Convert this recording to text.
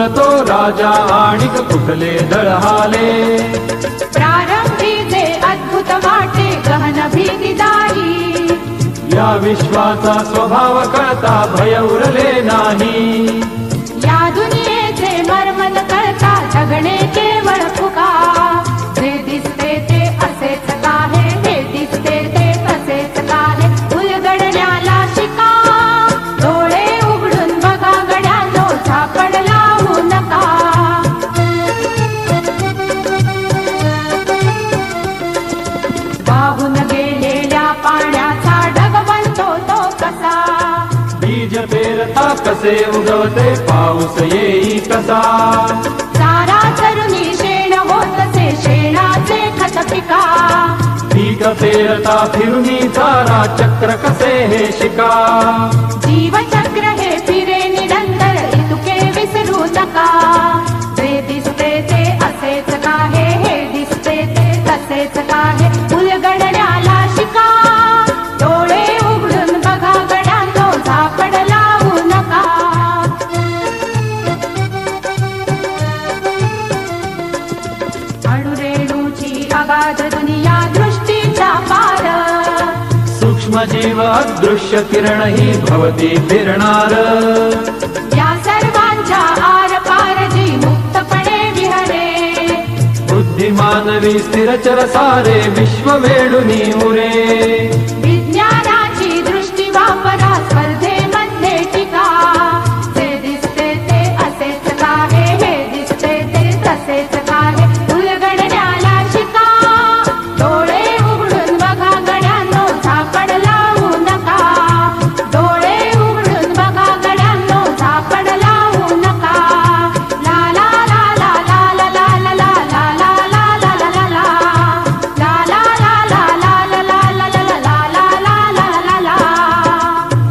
बोलतो राजा आणिक कुठले दळहाले. प्रारंभी जे अद्भुत वाटे गहन भीतीदायी, या विश्वाचा स्वभाव कळता भय उरले नाही. या दुनियेचे मर्म न कळता जगणे केवळ फुका. जे दिसते ते असेच काहे, हे दिसते ते तसेच काहे, उलगडण्याला शिका. डोळे उघडून बघा गड्यानो, झापड लावू नका. वाहून गेलेल्या पाण्याचा ढग बनतो तो कसा. बीज पेरता कसे उगवते पाऊस येई कसा. चारा चरुनी शेण होतसे शेणाचे खत पिका. पीक पेरता फिरुनी चारा चक्र कसे हे शिका. जीवचक्र हे फिरे निरंतर इतुके विसरू नका. जे दिसते ते असेच काहे, हे दिसते ते तसेच काहे, उलगडण्याला शिका. डोळे उघडून बघा गड्यांनो, झापड लावू नका. अणुरेणूची अगाध दुनिया दृष्टीचा पार. सूक्ष्म जीव अदृश्य किरण ही भवती फिरणार. या सर्वांच्या आर पार जी मुक्तपणे विहरे. बुद्धिमानवी स्थिरचर सारे विश्व वेडुनी उरे.